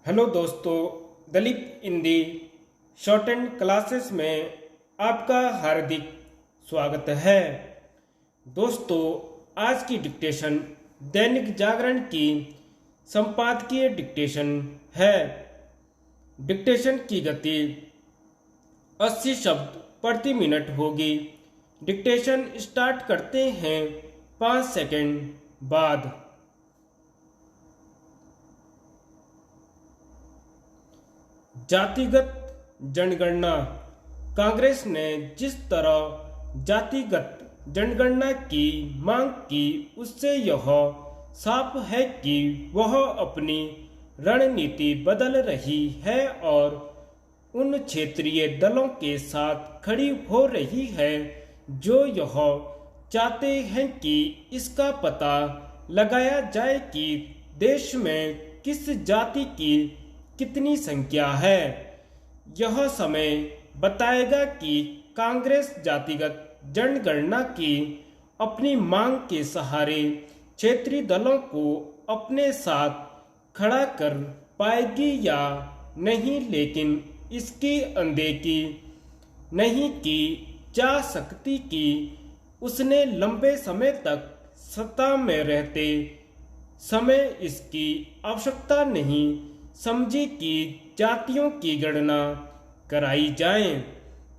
Hello दोस्तों, Dalip Hindi shorthand classes में आपका हार्दिक स्वागत है। दोस्तों, आज की डिक्टेशन दैनिक जागरण की संपादकीय डिक्टेशन है। डिक्टेशन की गति 80 शब्द प्रति मिनट होगी। डिक्टेशन स्टार्ट करते हैं 5 सेकंड बाद। जातिगत जनगणना। कांग्रेस ने जिस तरह जातिगत जनगणना की मांग की, उससे यह साफ है कि वह अपनी रणनीति बदल रही है और उन क्षेत्रीय दलों के साथ खड़ी हो रही है जो यह चाहते हैं कि इसका पता लगाया जाए कि देश में किस जाति की कितनी संख्या है। यह समय बताएगा कि कांग्रेस जातिगत जनगणना की अपनी मांग के सहारे क्षेत्रीय दलों को अपने साथ खड़ा कर पाएगी या नहीं, लेकिन इसकी अनदेखी नहीं की जा सकती कि उसने लंबे समय तक सत्ता में रहते समय इसकी आवश्यकता नहीं समझी कि जातियों की गणना कराई जाए।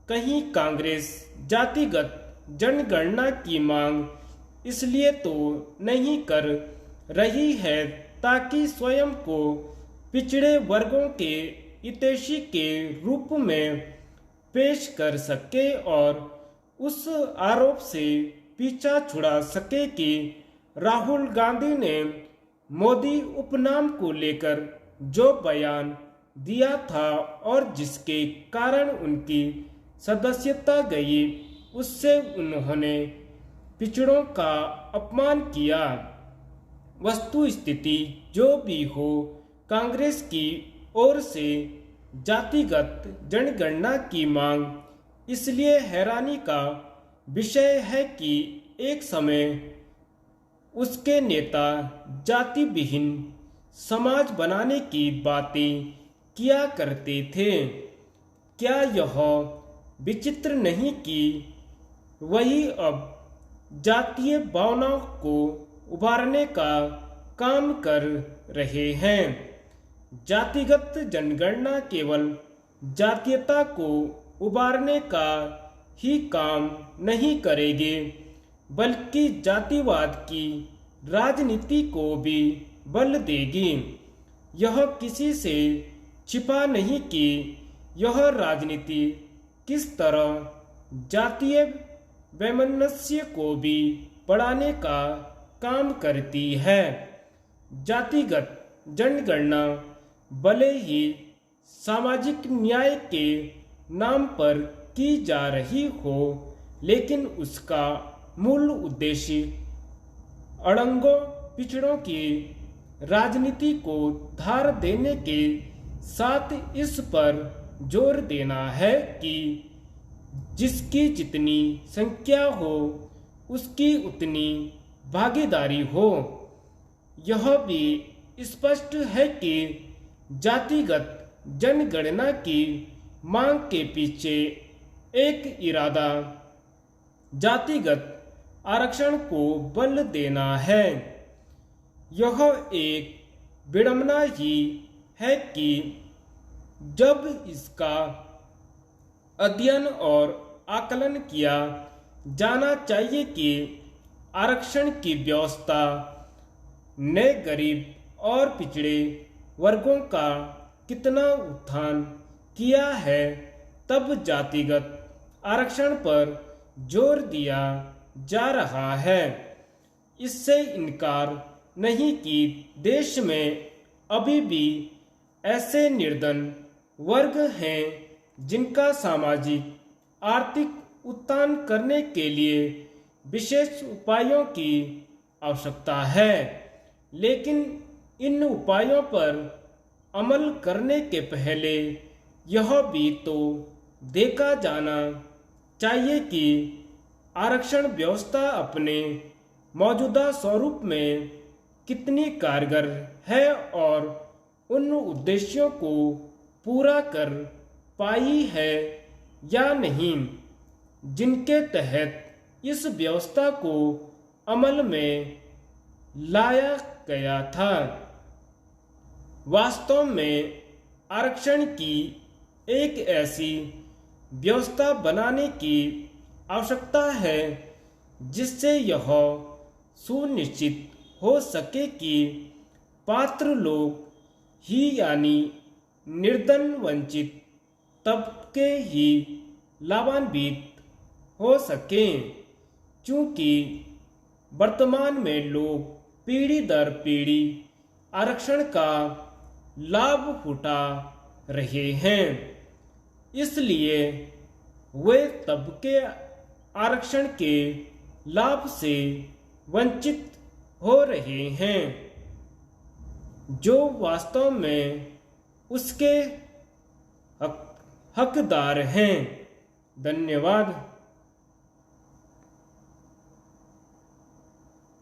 कहीं कांग्रेस जातिगत जनगणना की मांग इसलिए तो नहीं कर रही है ताकि स्वयं को पिछड़े वर्गों के हितैषी के रूप में पेश कर सके और उस आरोप से पीछा छुड़ा सके कि राहुल गांधी ने मोदी उपनाम को लेकर जो बयान दिया था और जिसके कारण उनकी सदस्यता गई, उससे उन्होंने पिछड़ों का अपमान किया। वस्तु स्थिति जो भी हो, कांग्रेस की ओर से जातिगत जनगणना की मांग इसलिए हैरानी का विषय है कि एक समय उसके नेता जाति विहीन समाज बनाने की बातें किया करते थे। क्या यह विचित्र नहीं कि वही अब जातीय भावनाओं को उभारने का काम कर रहे हैं। जातिगत जनगणना केवल जातीयता को उभारने का ही काम नहीं करेगी, बल्कि जातिवाद की राजनीति को भी बल देगी। यह किसी से छिपा नहीं कि यह राजनीति किस तरह जातीय वैमनस्य को भी बढ़ाने का काम करती है। जातिगत जनगणना भले ही सामाजिक न्याय के नाम पर की जा रही हो, लेकिन उसका मूल उद्देश्य अड़ंगों पिछड़ों की राजनीति को धार देने के साथ इस पर जोर देना है कि जिसकी जितनी संख्या हो उसकी उतनी भागीदारी हो। यह भी स्पष्ट है कि जातिगत जनगणना की मांग के पीछे एक इरादा जातिगत आरक्षण को बल देना है। यह एक विडंबना ही है कि जब इसका अध्ययन और आकलन किया जाना चाहिए कि आरक्षण की व्यवस्था ने गरीब और पिछड़े वर्गों का कितना उत्थान किया है, तब जातिगत आरक्षण पर जोर दिया जा रहा है। इससे इनकार नहीं कि देश में अभी भी ऐसे निर्धन वर्ग हैं जिनका सामाजिक आर्थिक उत्थान करने के लिए विशेष उपायों की आवश्यकता है, लेकिन इन उपायों पर अमल करने के पहले यह भी तो देखा जाना चाहिए कि आरक्षण व्यवस्था अपने मौजूदा स्वरूप में कितनी कारगर है और उन उद्देश्यों को पूरा कर पाई है या नहीं, जिनके तहत इस व्यवस्था को अमल में लाया गया था। वास्तव में आरक्षण की एक ऐसी व्यवस्था बनाने की आवश्यकता है जिससे यह सुनिश्चित हो सके कि पात्र लोग ही यानी निर्धन वंचित तबके ही लाभान्वित हो सकें, क्योंकि वर्तमान में लोग पीढ़ी दर पीढ़ी आरक्षण का लाभ उठा रहे हैं, इसलिए वे तबके आरक्षण के लाभ से वंचित हो रहे हैं जो वास्तव में उसके हकदार हैं। धन्यवाद।